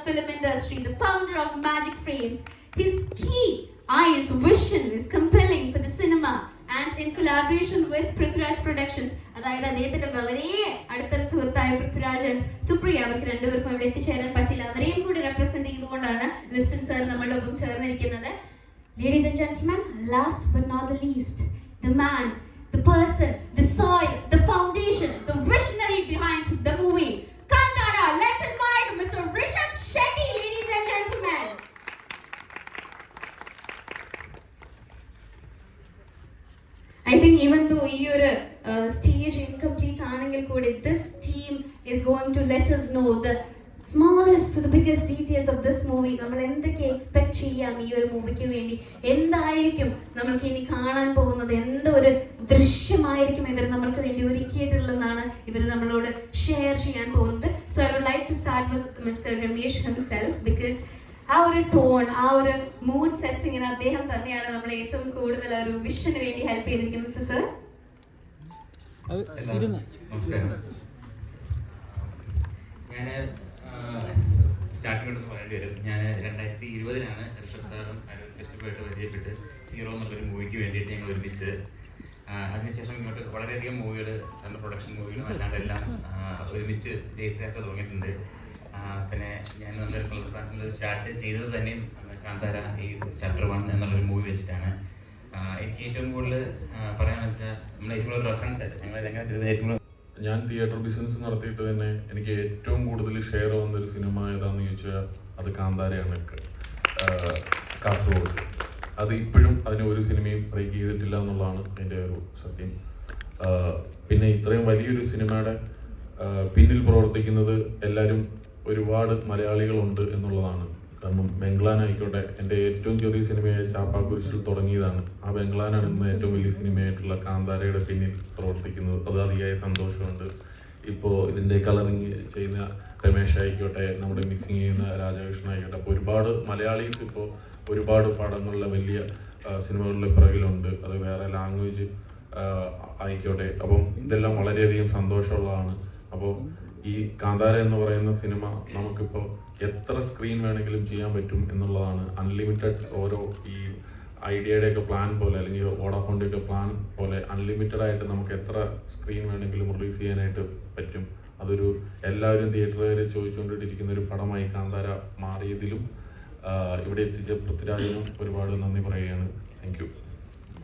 film industry, the founder of Magic Frames. His key eyes vision is compelling for the cinema and in collaboration with Prithviraj Productions. അതായത് അദ്ദേഹത്തിന്റെ വളരെ അടുത്തൊരു സുഹൃത്തായ പൃഥ്വിരാജൻ, സുപ്രിയ, അവർക്ക് രണ്ടുപേർക്കും ഇവിടെ എത്തിച്ചേരാൻ പറ്റില്ല. അവരെയും കൂടി റെപ്രസെന്റ് ചെയ്തുകൊണ്ടാണ് ലിസ്റ്റൻ സർ നമ്മളുടെ ഒപ്പം ചേർന്നിരിക്കുന്നത്. Ladies and gentlemen, last but not the least, the man, the person, the soil, the foundation, the visionary behind the movie Kantara. Let's invite Mr. Rishabh Shetty, ladies and gentlemen. I think even though your stage incomplete aanengil koodi, this team is going to let us know the smallest to the biggest details of this movie. നമ്മൾ എന്തൊക്കെ expect ചെയ്യാം ഈ ഒരു മൂവിക്ക് വേണ്ടി, എന്തായിരിക്കും നമ്മൾക്ക് ഇനി കാണാൻ പോകുന്നത്, എന്തൊരു ദൃശ്യമായിരിക്കും ഇവർ നമ്മൾക്ക് വേണ്ടി ഒരുക്കിയിട്ടുള്ളതെന്നാണ് ഇവർ നമ്മളോട് ഷെയർ ചെയ്യാൻ പോകുന്നത്. So I would like to start with mister Ramesh himself, because ആ ഒരു ടോൺ, ആ ഒരു മൂഡ് സെറ്റിങ്ങിന് അദ്ദേഹം തന്നെയാണ് നമ്മളെ ഏറ്റവും കൂടുതൽ ഒരു വിഷന് വേണ്ടി ഹെൽപ്പ് ചെയ്തിരിക്കുന്നത്. സർ നമസ്കാരം. ഞാൻ സ്റ്റാർട്ടിംഗ് എടുത്ത് പറയേണ്ടി വരും. ഞാൻ 2020 ഋഷഭ് സാറും കശ്യപായിട്ട് പരിചയപ്പെട്ട് ഹീറോ എന്നുള്ളൊരു മൂവിക്ക് വേണ്ടിയിട്ട് ഞങ്ങൾ ഒരുമിച്ച്. അതിനുശേഷം ഇങ്ങോട്ട് വളരെയധികം മൂവികൾ, സാറിൻ്റെ പ്രൊഡക്ഷൻ മൂവികളും അല്ലാണ്ടെല്ലാം ഒരുമിച്ച് ജയിത്തൊക്കെ തുടങ്ങിയിട്ടുണ്ട്. പിന്നെ ഞാൻ നല്ലൊരു കളർ സ്റ്റാർട്ട് ചെയ്തത് തന്നെയും കാന്താര ഈ ചാപ്റ്റർ 1 എന്നുള്ളൊരു മൂവി വെച്ചിട്ടാണ്. എനിക്ക് ഏറ്റവും കൂടുതൽ പറയാമെന്ന് വെച്ചാൽ നമ്മൾ ഏറ്റവും കൂടുതൽ റെഫറൻസ് ആയിട്ട് ഞങ്ങൾ ഞാൻ തിയേറ്റർ ബിസിനസ് നടത്തിയിട്ട് തന്നെ എനിക്ക് ഏറ്റവും കൂടുതൽ ഷെയർ വന്നൊരു സിനിമ ഏതാണെന്ന് ചോദിച്ചാൽ അത് കാന്താരയാണ്. കാസർഗോഡ് അത് ഇപ്പോഴും അതിന് ഒരു സിനിമയും ബ്രേക്ക് ചെയ്തിട്ടില്ല എന്നുള്ളതാണ് അതിൻ്റെ ഒരു സത്യം. പിന്നെ ഇത്രയും വലിയൊരു സിനിമയുടെ പിന്നിൽ പ്രവർത്തിക്കുന്നത് എല്ലാവരും ഒരുപാട് മലയാളികളുണ്ട് എന്നുള്ളതാണ്. കാരണം ബംഗ്ലാൻ ആയിക്കോട്ടെ, എൻ്റെ ഏറ്റവും ചെറിയ സിനിമയായ ചാപ്പാക്കുരിശിൽ തുടങ്ങിയതാണ്. ആ ബംഗ്ലാനാണ് ഇന്ന് ഏറ്റവും വലിയ സിനിമയായിട്ടുള്ള കാന്താരയുടെ പിന്നിൽ പ്രവർത്തിക്കുന്നത്. അത് അതിയായ സന്തോഷമുണ്ട്. ഇപ്പോൾ ഇതിൻ്റെ കളറിങ് ചെയ്യുന്ന രമേശ് ആയിക്കോട്ടെ, നമ്മുടെ മിക്സിങ് ചെയ്യുന്ന രാജകൃഷ്ണൻ ആയിക്കോട്ടെ, അപ്പോൾ ഒരുപാട് മലയാളീസ് ഇപ്പോൾ ഒരുപാട് പടങ്ങളിലെ വലിയ സിനിമകളിലെ പിറകിലുണ്ട്. അത് വേറെ ലാംഗ്വേജ് ആയിക്കോട്ടെ. അപ്പം ഇതെല്ലാം വളരെയധികം സന്തോഷമുള്ളതാണ്. അപ്പോൾ ഈ കാന്താര എന്ന് പറയുന്ന സിനിമ നമുക്കിപ്പോൾ എത്ര സ്ക്രീൻ വേണമെങ്കിലും ചെയ്യാൻ പറ്റും എന്നുള്ളതാണ്. അൺലിമിറ്റഡ് ഓരോ ഈ ഐഡിയയുടെയൊക്കെ പ്ലാൻ പോലെ, അല്ലെങ്കിൽ വോഡാഫോണിൻ്റെയൊക്കെ പ്ലാൻ പോലെ അൺലിമിറ്റഡ് ആയിട്ട് നമുക്ക് എത്ര സ്ക്രീൻ വേണമെങ്കിലും റിലീസ് ചെയ്യാനായിട്ട് പറ്റും. അതൊരു എല്ലാവരും തിയേറ്ററുകാർ ചോദിച്ചുകൊണ്ടിരിക്കുന്ന ഒരു പടമായി കാന്താര മാറിയതിലും ഇവിടെ എത്തിച്ച പൃഥ്വിരാജിനും ഒരുപാട് നന്ദി പറയുകയാണ്. Thank you.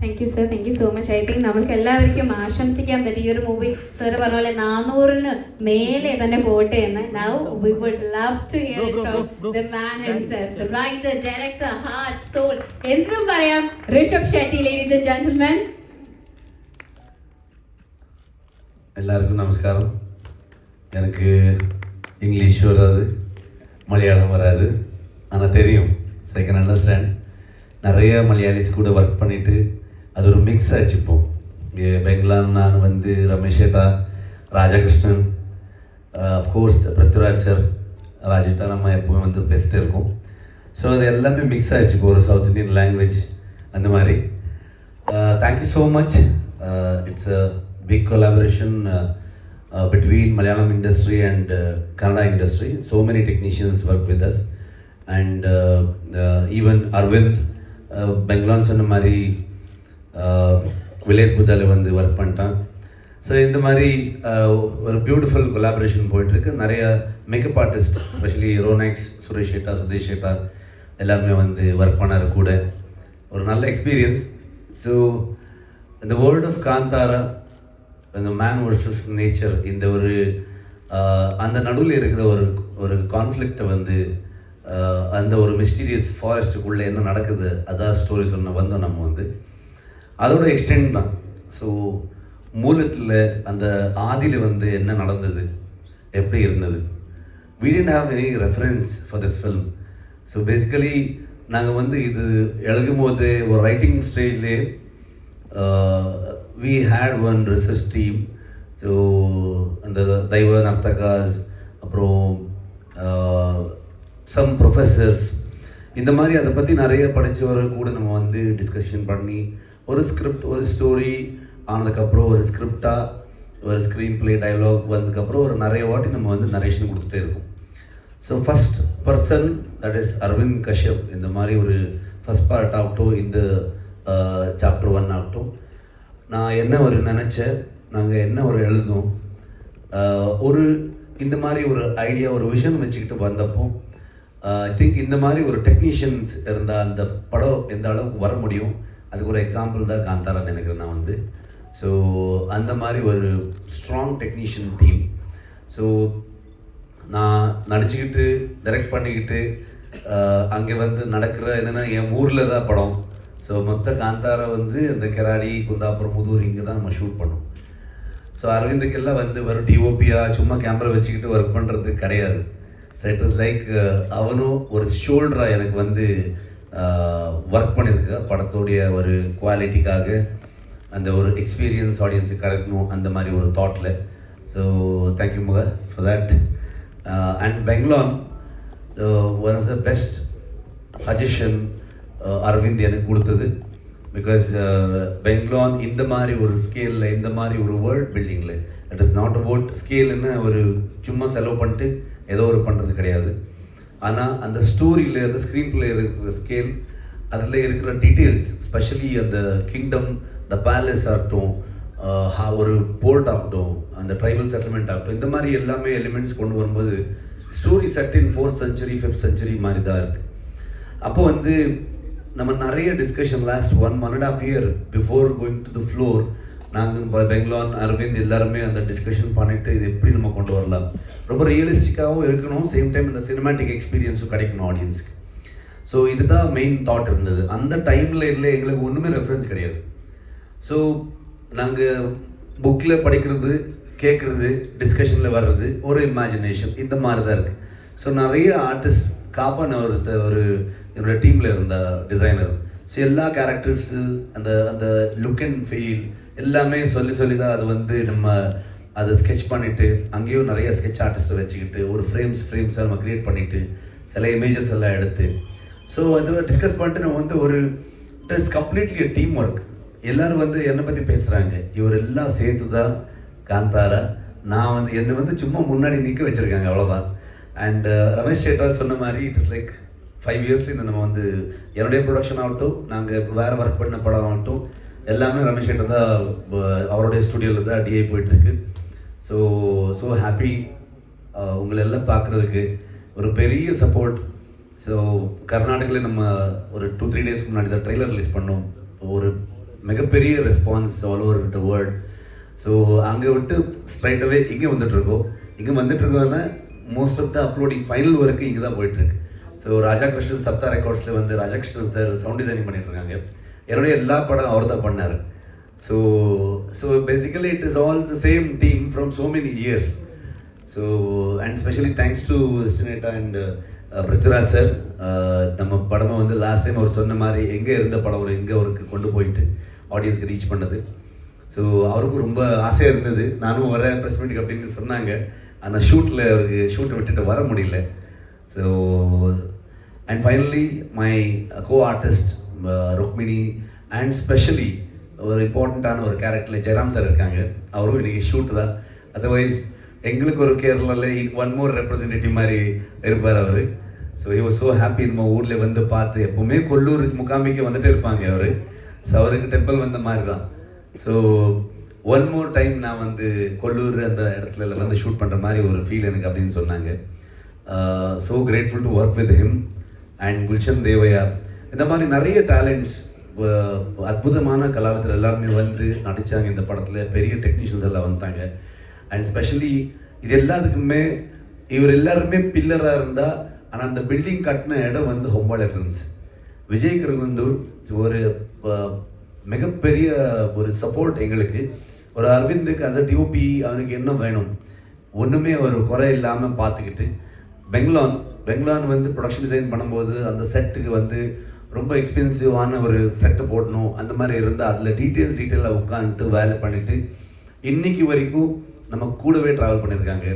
Thank you sir, thank you so much. I think നമ്മൾക്ക് എല്ലാവർക്കും ആശംസിക്കാം ഈ ഒരു മൂവി സാറ് പറഞ്ഞ പോലെ 400-ന് മേലെ തന്നെ പോട്ടെ എന്ന്. Now we would love to hear it from the man himself, the writer, director, heart, soul, എന്തും പറയാം, Rishab Shetty, ladies and gentlemen. எல்லாருக்கும் நமஸ்காரம். எனக்கு இங்கிலீஷ் வராது, மலையாளம் வராது, ஆனால் தெரியும், ஸோ ஐ கேன் அண்டர்ஸ்டாண்ட். நிறைய மலையாளிஸ் கூட ஒர்க் பண்ணிவிட்டு அது ஒரு மிக்ஸ் ஆச்சு. இப்போ இங்கே பெங்களான் நான் வந்து ரமேஷ் ஏட்டா, ராஜகிருஷ்ணன், அஃப்கோர்ஸ் பிருத்விராஜ் சார், ராஜேட்டா நம்ம எப்போவுமே வந்து பெஸ்ட்டு இருக்கும். ஸோ அது எல்லாமே மிக்ஸ் ஆகிடுச்சு இப்போ ஒரு சவுத் இண்டியன் லாங்குவேஜ் அந்த மாதிரி. Thank you so much. It's a big collaboration between Malayalam industry and Kannada industry. So many technicians work with us, and even Arvind பெங்களான் சொன்ன மாதிரி வில்லேஜ் புத்தால வந்து ஒர்க் பண்ணிட்டான். ஸோ இந்த மாதிரி ஒரு பியூட்டிஃபுல் கொலாபரேஷன் போயிட்டுருக்கு. நிறைய makeup artist, especially Ronex, Suresh etta, Sudesh ஏட்டா எல்லாருமே வந்து ஒர்க் பண்ணார் கூட. ஒரு நல்ல எக்ஸ்பீரியன்ஸ். ஸோ இந்த வேர்ல்ட் ஆஃப் காந்தாரா, இந்த மேன் வர்சஸ் நேச்சர், இந்த ஒரு அந்த நடுவில் இருக்கிற ஒரு கான்ஃப்ளிக்டை வந்து அந்த ஒரு மிஸ்டீரியஸ் ஃபாரஸ்ட்டுக்குள்ளே என்ன நடக்குது அதான் ஸ்டோரி சொன்ன வந்தோம் நம்ம வந்து. அதோட எக்ஸ்டெண்ட் தான். ஸோ மூலத்தில் அந்த ஆதியில் வந்து என்ன நடந்தது, எப்படி இருந்தது, we didn't have any reference for this film. So basically நாங்கள் வந்து இது எழுதும் போது ஒரு ரைட்டிங் ஸ்டேஜ்லேயே we had one research team. So அந்த தெய்வ நர்த்தகாஸ், அப்புறம் சம் ப்ரொஃபஸர்ஸ், இந்த மாதிரி அதை பற்றி நிறைய படித்தவர்கள் கூட நம்ம வந்து டிஸ்கஷன் பண்ணி ஒரு ஸ்கிரிப்ட், ஒரு ஸ்டோரி ஆனதுக்கப்புறம் ஒரு ஸ்கிரிப்டாக ஒரு ஸ்க்ரீன் ப்ளே, டைலாக் வந்ததுக்கப்புறம் ஒரு நிறைய வாட்டி நம்ம வந்து நரேஷன் கொடுத்துட்டே இருக்கோம். So first person that is Aravind Kashyap இந்த மாதிரி ஒரு ஃபஸ்ட் பார்ட் ஆகட்டும், இந்த சாப்டர் 1 ஆகட்டும், நான் என்ன ஒரு நினச்சேன், நாங்கள் என்ன ஒரு எழுதணும், ஒரு இந்த மாதிரி ஒரு ஐடியா, ஒரு விஷன் வச்சுக்கிட்டு வந்தப்போ ஐ திங்க் இந்த மாதிரி ஒரு டெக்னீஷியன்ஸ் இருந்தால் அந்த படம் எந்த அளவுக்கு வர முடியும், அதுக்கு ஒரு எக்ஸாம்பிள் தான் காந்தாரா நினைக்கிறேன் நான் வந்து. ஸோ அந்த மாதிரி ஒரு ஸ்ட்ராங் டெக்னீஷியன் டீம். ஸோ நான் நடிச்சுக்கிட்டு டைரக்ட் பண்ணிக்கிட்டு அங்கே வந்து நடக்கிற என்னென்னா என் ஊரில் தான் படம். ஸோ மொத்த காந்தாரா வந்து அந்த கெராடி, குந்தாபுரம், முதூர் இங்கே தான் நம்ம ஷூட் பண்ணோம். ஸோ அரவிந்துக்கெல்லாம் வந்து வரும் டிஓபியாக சும்மா கேமரா வச்சுக்கிட்டு ஒர்க் பண்ணுறது கிடையாது. ஸோ இட் வாஸ் லைக் அவனும் ஒரு ஷோல்டராக எனக்கு வந்து ஒர்க் பண்ணியிருக்க படத்தோடைய ஒரு குவாலிட்டிக்காக, அந்த ஒரு எக்ஸ்பீரியன்ஸ் ஆடியன்ஸுக்கு கிடைக்கணும் அந்த மாதிரி ஒரு தாட்டில். So thank you much for that. And Bangalore one of the best suggestion Aravind எனக்கு கொடுத்தது. பிகாஸ் பெங்களூர் இந்த மாதிரி ஒரு ஸ்கேலில், இந்த மாதிரி ஒரு வேர்ல்ட் பில்டிங்கில், இட் இஸ் நாட் அபவுட் ஸ்கேல்னு ஒரு சும்மா செலவு பண்ணிட்டு ஏதோ ஒரு பண்ணுறது கிடையாது. ஆனால் அந்த ஸ்டோரியில், அந்த ஸ்க்ரீன் பிளே இருக்கிற ஸ்கேல், அதில் இருக்கிற டீட்டெயில்ஸ், ஸ்பெஷலி அந்த கிங்டம், த பேலஸ் ஆகட்டும், ஒரு போர்ட் ஆகட்டும், அந்த ட்ரைபல் செட்டில்மெண்ட் ஆகட்டும், இந்த மாதிரி எல்லாமே எலிமெண்ட்ஸ் கொண்டு வரும்போது ஸ்டோரி செட் இன் 4th century 5th century மாதிரி தான் இருக்குது. அப்போ வந்து நம்ம நிறைய discussion last 1.5 year before going to the floor, நாங்கள் பெங்களூர், அரவிந்த் எல்லாருமே அந்த டிஸ்கஷன் பண்ணிவிட்டு இது எப்படி நம்ம கொண்டு வரலாம், ரொம்ப ரியலிஸ்டிக்காகவும் இருக்கணும், சேம் டைம் இந்த சினிமேட்டிக் எக்ஸ்பீரியன்ஸும் கிடைக்கணும் ஆடியன்ஸ்க்கு. ஸோ இதுதான் மெயின் தாட் இருந்தது. அந்த டைமில் இல்லை, எங்களுக்கு ஒன்றுமே ரெஃபரன்ஸ் கிடையாது. ஸோ நாங்கள் புக்கில் படிக்கிறது, கேட்குறது, டிஸ்கஷனில் வர்றது, ஒரு இமேஜினேஷன், இந்த மாதிரி தான் இருக்குது. ஸோ நிறைய ஆர்டிஸ்ட், காப்பான ஒரு என்னோடய டீமில் இருந்த டிசைனர், ஸோ எல்லா கேரக்டர்ஸு அந்த அந்த லுக் அண்ட் ஃபீல் எல்லாமே சொல்லி தான் அது வந்து நம்ம அதை ஸ்கெட்ச் பண்ணிவிட்டு, அங்கேயும் நிறைய ஸ்கெட்ச் ஆர்டிஸ்ட்டை வச்சுக்கிட்டு ஒரு ஃப்ரேம்ஸை நம்ம க்ரியேட் பண்ணிவிட்டு சில இமேஜஸ் எல்லாம் எடுத்து, ஸோ அதை டிஸ்கஸ் பண்ணிட்டு நம்ம வந்து ஒரு it is completely team work. எல்லோரும் வந்து என்னை பற்றி பேசுகிறாங்க, இவர் எல்லாம் சேர்த்து தான் காந்தாரா. நான் வந்து என்னை வந்து சும்மா முன்னாடி நிற்க வச்சுருக்காங்க, அவ்வளோதான். அண்ட் ரமேஷ் சேட்டா சொன்ன மாதிரி இட் இஸ் லைக் 5 yearsல இந்த நம்ம வந்து என்னுடைய ப்ரொடக்ஷன் ஆகட்டும், நாங்கள் வேறு ஒர்க் பண்ண படம் ஆகட்டும், எல்லாமே ரமேஷ் சேட்டா தான் அவருடைய ஸ்டுடியோவில் தான் டிஐ போயிட்டுருக்கு. ஸோ ஹாப்பி உங்களெல்லாம் பார்க்குறதுக்கு ஒரு பெரிய சப்போர்ட். ஸோ கர்நாடகாவில் நம்ம ஒரு 2-3 days முன்னாடி தான் ட்ரெய்லர் ரிலீஸ் பண்ணோம். ஒரு மிகப்பெரிய response all over the world. So அங்கே விட்டு ஸ்ட்ரைட்டாகவே இங்கே வந்துட்டுருக்கோம். இங்கே வந்துட்டுருக்கோன்னா most of the uploading final work இங்கே தான் போயிட்டுருக்கு. ஸோ ராஜா கிருஷ்ணன் சப்தா ரெக்கார்ட்ஸில் வந்து Raja Krishnan sir sound designing பண்ணிட்டுருக்காங்க. என்னுடைய எல்லா படம் அவர் தான் பண்ணார். So basically it is all the same team from so many years. So and specially thanks to ஸ்டினேட்டா அண்ட் பிருத்விராஜ் சார். நம்ம படமை வந்து லாஸ்ட் டைம் அவர் சொன்ன மாதிரி எங்கே இருந்த படம் ஒரு எங்கே அவருக்கு கொண்டு போயிட்டு ஆடியன்ஸ்க்கு ரீச் பண்ணது. ஸோ அவருக்கும் ரொம்ப ஆசையாக இருந்தது, நானும் வரேன் ப்ரெஸ் மீட்டுக்கு அப்படின்னு சொன்னாங்க. ஆனால் ஷூட்டில் அவருக்கு ஷூட்டை விட்டுட்டு வர முடியல. So and finally my co artist Rukmini and specially ஒரு இம்பார்ட்டண்ட்டான ஒரு கேரக்டரில் ஜெயராம் சார் இருக்காங்க. அவரும் இன்றைக்கி ஷூட்டு தான். அதர்வைஸ் எங்களுக்கு ஒரு கேரளாவில் 1 more ரெப்ரசன்டேட்டிவ் மாதிரி இருப்பார் அவர். So he was so happy நம்ம ஊரில் வந்து பார்த்து. எப்போவுமே கொல்லூருக்கு முகாமிக்கு வந்துட்டு இருப்பாங்க அவர். ஸோ அவருக்கு டெம்பிள் வந்த மாதிரி தான். ஸோ 1 more time நான் வந்து கொல்லூர் அந்த இடத்துல வந்து ஷூட் பண்ணுற மாதிரி ஒரு ஃபீல் எனக்கு அப்படின்னு சொன்னாங்க. So grateful to work with him and Gulshan தேவையா. இந்த மாதிரி நிறைய டேலண்ட்ஸ், அற்புதமான கலாவிதர் எல்லாருமே வந்து நடித்தாங்க இந்த படத்தில். பெரிய டெக்னீஷியன்ஸ் எல்லாம் வந்துட்டாங்க. அண்ட் ஸ்பெஷலி இது எல்லாத்துக்குமே இவர் எல்லாருமே பில்லராக இருந்தால், ஆனால் அந்த பில்டிங் கட்டின இடம் வந்து ஹொம்பாலே ஃபிலிம்ஸ். விஜய் கிருகுந்தூர் ஒரு மிகப்பெரிய ஒரு சப்போர்ட் எங்களுக்கு. ஒரு அரவிந்துக்கு அஸ் அ டிஓபி அவனுக்கு என்ன வேணும் ஒன்றுமே ஒரு குறை இல்லாமல் பார்த்துக்கிட்டு, பெங்களூர் வந்து ப்ரொடக்ஷன் டிசைன் பண்ணும்போது அந்த செட்டுக்கு வந்து ரொம்ப எக்ஸ்பென்சிவான ஒரு செட்டை போடணும், அந்த மாதிரி இருந்தால் அதில் டீட்டெயிலாக உட்காந்துட்டு வேலை பண்ணிவிட்டு இன்றைக்கி வரைக்கும் நம்ம கூடவே ட்ராவல் பண்ணியிருக்காங்க.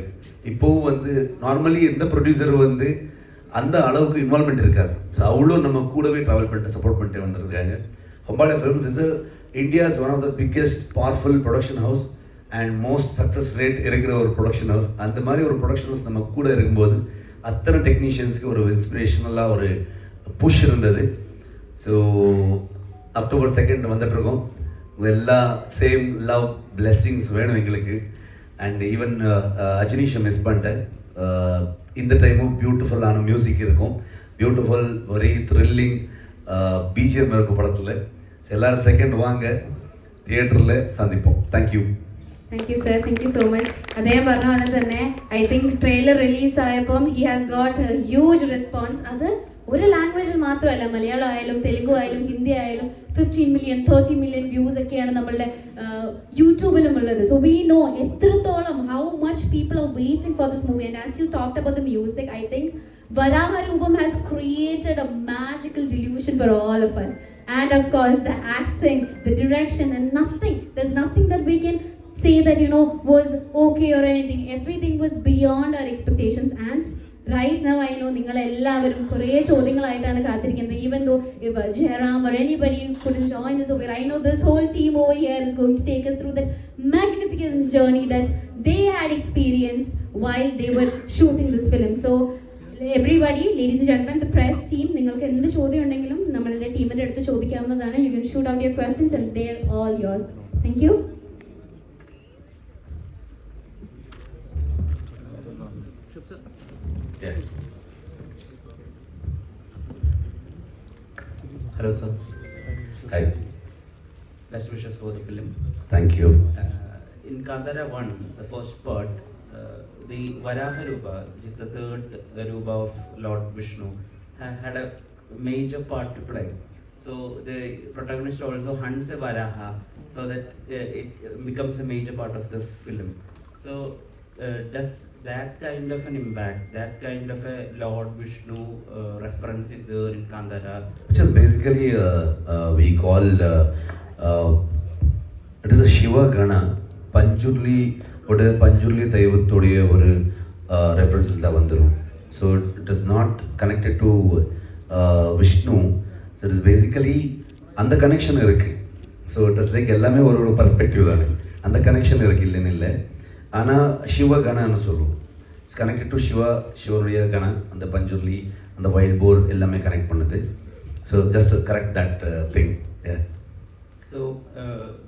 இப்போவும் வந்து நார்மலி எந்த ப்ரொடியூசரும் வந்து அந்த அளவுக்கு இன்வால்மெண்ட் இருக்காது. ஸோ அவ்வளோ நம்ம கூடவே ட்ராவல் பண்ணிட்டு சப்போர்ட் பண்ணிட்டு வந்துருக்காங்க. Hombale films is India's one of the biggest powerful production house and most success rate இருக்கிற ஒரு ப்ரொடக்ஷன் ஹவுஸ். அந்த மாதிரி ஒரு ப்ரொடக்ஷன் ஹவுஸ் நம்ம கூட இருக்கும்போது அத்தனை டெக்னீஷியன்ஸ்க்கு ஒரு இன்ஸ்பிரேஷனலாக ஒரு புஷ் இருந்தது. ஸோ அக்டோபர் 2 வந்துட்டுருக்கோம். உங்கள் எல்லா சேம் லவ் பிளெஸ்ஸிங்ஸ் வேணும் எங்களுக்கு. அண்ட் ஈவன் அஜினீஷை மிஸ் பண்ணிட்டேன். இந்த டைமும் பியூட்டிஃபுல்லான மியூசிக் இருக்கும், பியூட்டிஃபுல் ஒரே த்ரில்லிங் பிஜிஎம் இருக்கும் படத்தில். ஸோ எல்லோரும் 2 வாங்க, തിയേറ്ററിൽ സന്ദിപ്പം. Thank you. Thank you sir, thank you so much. അദ്ദേഹം പറഞ്ഞ പോലെ തന്നെ ഐ തിങ്ക് ട്രെയിലർ റിലീസ് ആയപ്പം he has got a huge response. അത് ഒരു ലാംഗ്വേജിൽ മാത്രമല്ല, മലയാളം ആയാലും തെലുങ്കു ആയാലും ഹിന്ദി ആയാലും 15 മില്യൺ 30 മില്യൺ വ്യൂസ് ഒക്കെയാണ് നമ്മളുടെ യൂട്യൂബിലും ഉള്ളത്. സോ വി നോ എത്രത്തോളം how much people are waiting for this movie. And as you talked about the music, I think Varaharoopam has created a magical delusion for all of us. And of course the acting, the direction, and there's nothing that we can say that was okay or anything. Everything was beyond our expectations. And right now I know നിങ്ങൾ എല്ലാവരും കുറേ ചോദ്യങ്ങളായിട്ടാണ് കാത്തിരിക്കുന്നത്. Even though if Jairam or anybody couldn't join us over, I know this whole team over here is going to take us through that magnificent journey that they had experienced while they were shooting this film. So everybody, ladies and gentlemen, the press team, നിങ്ങൾക്ക് എന്ത് ചോദ്യം ഉണ്ടെങ്കിലും നമ്മളുടെ ടീമിന്റെ അടുത്ത് ചോദിക്കാവുന്നതാണ്. You can shoot out your questions and they're all yours. Thank you. Yeah. Hello sir. Hi. Best wishes for the film. Thank you. In Kandara 1, the first part, the Varaha Rupa, which is the third Rupa of Lord Vishnu, had a major part to play. So the protagonist also hunts a Varaha so that it becomes a major part of the film. So does that kind of an impact, that kind of a Lord Vishnu reference is there in Kandara? Which is basically we call it is a Shiva Gana. Panjurli தெய்வத்துடைய ஒரு ரெஃபரன்ஸில் தான் வந்துடும். So it is not connected to Vishnu. So it is basically அந்த connection இருக்குது. So it is like எல்லாமே ஒரு perspective தானே, அந்த connection இருக்குது, இல்லைன்னு இல்லை. ஆனால் சிவ கணன்னு சொல்லுவோம். இட்ஸ் கனெக்டட் டு சிவனுடைய கண, அந்த பஞ்சுர்லி, அந்த வைல்ட் போர் எல்லாமே கனெக்ட் பண்ணுது. So just correct that thing. So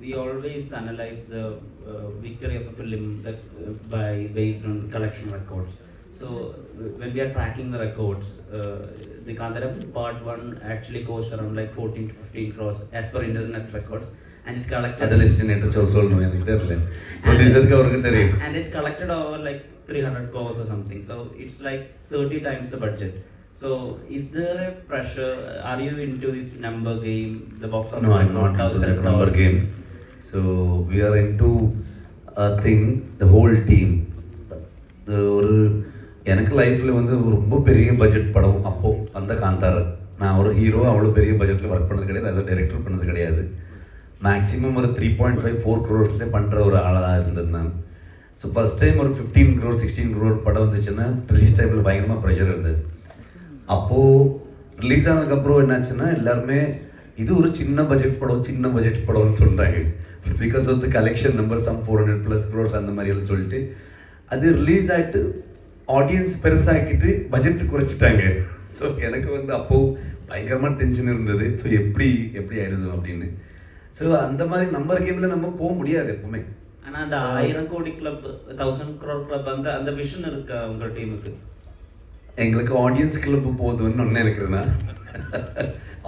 we always analyze the victory of a film that based on the collection records. So when we are tracking the records, the Kandara part 1 actually cost around like 14 to 15 crores as per internet records, and it collected and it collected over like 300 crores or something. So it's like 30 times the budget. So is there a pressure? Are you into this number game, the box office? No, I'm not into that number game. So we are into a thing, the whole team. ஒரு எனக்கு லைஃப்பில் வந்து ரொம்ப பெரிய budget படம் அப்போது அந்த காந்தார். நான் ஒரு ஹீரோ அவ்வளோ பெரிய பட்ஜெட்டில் ஒர்க் பண்ணது கிடையாது, ஆஸ் அ டைரக்டர் பண்ணது கிடையாது. மேக்ஸிமம் ஒரு 3.5-4 crores பண்ணுற ஒரு ஆளாக இருந்தது நான். ஸோ ஃபஸ்ட் டைம் ஒரு 15 crore 16 crore படம் வந்துச்சுன்னா ரிலீஸ் டைமில் பயங்கரமாக ப்ரெஷர் இருந்தது. அப்போது ரிலீஸ் ஆனதுக்கப்புறம் என்னாச்சுன்னா எல்லாருமே இது ஒரு சின்ன பட்ஜெட் படம்னு சொல்கிறாங்க. Because of the collection number some 400+ crores அந்த மாதிரி எல்லாம் சொல்லிட்டு அது ரிலீஸ் ஆகிட்டு ஆடியன்ஸ் பெருசாகிட்டு பட்ஜெட் குறைச்சிட்டாங்க. ஸோ எனக்கு வந்து அப்போது பயங்கரமாக டென்ஷன் இருந்தது. ஸோ எப்படி ஆகிடுது அப்படின்னு. ஸோ அந்த மாதிரி நம்பர் கேமில் நம்ம போக முடியாது எப்பவுமே. ஆனால் அந்த 1000 கோடி கிளப் 1000 crore கிளப் அந்த விஷன் இருக்கா உங்கள் டீமுக்கு? எங்களுக்கு ஆடியன்ஸ் கிளப் போதும்னு ஒன்று நினைக்கிறேன்னா,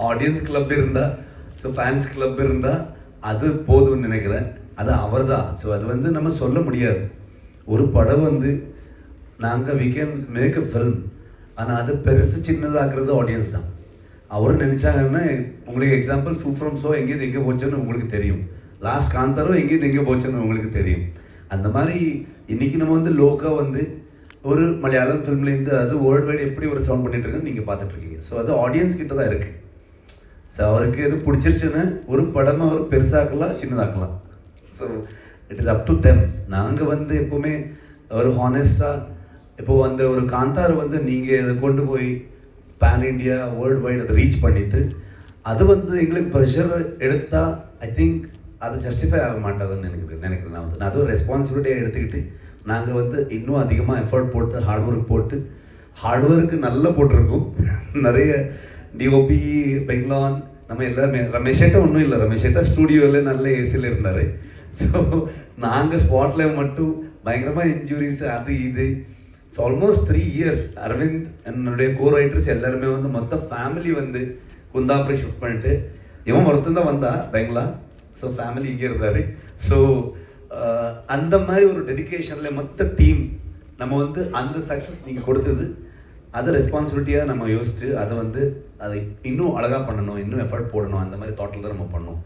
ஆடியன்ஸ் கிளப் இருந்தால், ஸோ ஃபேன்ஸ் கிளப் இருந்தால் அது போதும்னு நினைக்கிறேன். அது அவர் தான். ஸோ அது வந்து நம்ம சொல்ல முடியாது. ஒரு படம் வந்து நாங்கள் we can make a film, ஆனால் அது பெருசு சின்னதாக்குறது ஆடியன்ஸ் தான். அவர் நினச்சாங்கன்னா உங்களுக்கு எக்ஸாம்பிள் சூஃப்ரம் ஷோ எங்கேருந்து எங்கே போச்சுன்னு உங்களுக்கு தெரியும், லாஸ்ட் காந்தாரோ எங்கேருந்து எங்கே போச்சுன்னு உங்களுக்கு தெரியும். அந்த மாதிரி இன்றைக்கி நம்ம வந்து லோக்காக வந்து ஒரு மலையாளம் ஃபிலிம்லேருந்து அது வேர்ல்டு வைடு எப்படி ஒரு சவுண்ட் பண்ணிட்டு இருக்குன்னு நீங்கள் பார்த்துட்ருக்கீங்க. ஸோ அது ஆடியன்ஸ் கிட்ட தான் இருக்குது. ஸோ அவருக்கு எது பிடிச்சிருச்சுன்னு ஒரு படமாக அவர் பெருசாக்கலாம் சின்னதாக்கலாம். So it is up to them. நாங்கள் வந்து எப்போவுமே ஒரு ஹானஸ்டாக இப்போது அந்த ஒரு காந்தார் வந்து நீங்கள் இதை கொண்டு போய் பேன் இண்டியா வேர்ல்டு வைடு அதை ரீச் பண்ணிவிட்டு அது வந்து எங்களுக்கு ப்ரெஷர் எடுத்தால் ஐ திங்க் அது ஜஸ்டிஃபை ஆக மாட்டாதுன்னு நினைக்கிறேன். நான் வந்து அது ஒரு ரெஸ்பான்சிபிலிட்டியாக எடுத்துக்கிட்டு நாங்கள் வந்து இன்னும் அதிகமாக எஃபர்ட் போட்டு ஹார்ட் ஒர்க் போட்டு ஹார்ட் ஒர்க்கு நல்லா போட்டிருக்கும். நிறைய டிஓபி பெங்லான் நம்ம எல்லாருமே, ரமேஷேட்டா ஒன்றும் இல்லை, ரமேஷேட்டா ஸ்டூடியோவில் நல்ல ஏசியில் இருந்தார். ஸோ நாங்கள் ஸ்பாட்டில் மட்டும் பயங்கரமாக இன்ஜுரிஸ் அது இது. ஸோ ஆல்மோஸ்ட் 3 years அரவிந்த் என்னுடைய கோ-ரைட்டர்ஸ் எல்லாருமே வந்து மொத்த ஃபேமிலி வந்து குந்தாபுரம் ஷிஃப்ட் பண்ணிட்டு, இவன் ஒருத்தன் தான் வந்தா பெங்களா. ஸோ ஃபேமிலி இங்கே இருந்தார். ஸோ அந்த மாதிரி ஒரு டெடிக்கேஷனில் மொத்த டீம் நம்ம வந்து அந்த சக்ஸஸ் நீங்கள் கொடுத்தது, அதை ரெஸ்பான்சிபிலிட்டியாக நம்ம யோசிச்சு அதை வந்து அதை இன்னும் அழகாக பண்ணணும், இன்னும் எஃபர்ட் போடணும், அந்த மாதிரி தாட்டில் தான் நம்ம பண்ணோம்.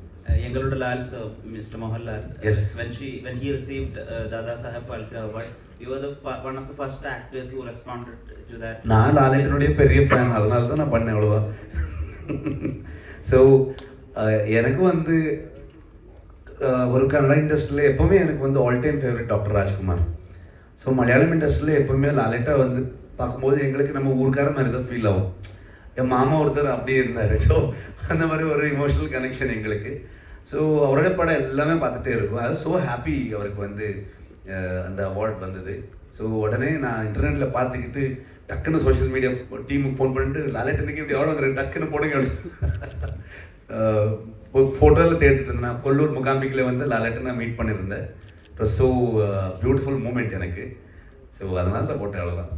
எங்களோட Lal sir, mister Mohanlal, Yes. when he received Dada Saheb Phalke Award, you were one of the first actors who responded to that. நான் லாலேட்டனுடைய பெரிய ஃபேன், அதனால தான் நான் பண்ணேன், அவ்வளோதான். ஸோ எனக்கு வந்து ஒரு கன்னடா இண்டஸ்ட்ரியில் எப்போவுமே எனக்கு வந்து all time favourite doctor Rajkumar. So Malayalam இண்டஸ்ட்ரியில் எப்போவுமே லாலேட்டா வந்து பார்க்கும்போது எங்களுக்கு நம்ம ஊருக்கார மாதிரி தான் ஃபீல் ஆகும். என் மாமா ஒருத்தர் அப்படியே இருந்தார். ஸோ அந்த மாதிரி ஒரு இமோஷனல் கனெக்ஷன் எங்களுக்கு. ஸோ அவரோட படம் எல்லாமே பார்த்துட்டே இருக்கும். அது ஸோ ஹாப்பி அவருக்கு வந்து அந்த அவார்ட் வந்தது. ஸோ உடனே நான் இன்டர்நெட்டில் பார்த்துக்கிட்டு டக்குன்னு சோஷியல் மீடியா டீமுக்கு ஃபோன் பண்ணிட்டு, லாலேட்டனுக்கு இப்படி அவார்டு வந்துருக்கு, டக்குன்னு போடுங்க. ஃபோட்டோவில் தேடிட்டு இருந்தேன். கொல்லூர் முகாம்பிக்கில் வந்து லாலேட்டனை மீட் பண்ணியிருந்தேன். It was so beautiful moment எனக்கு. ஸோ அதனால தான் போட்டேன், அவ்வளோதான்.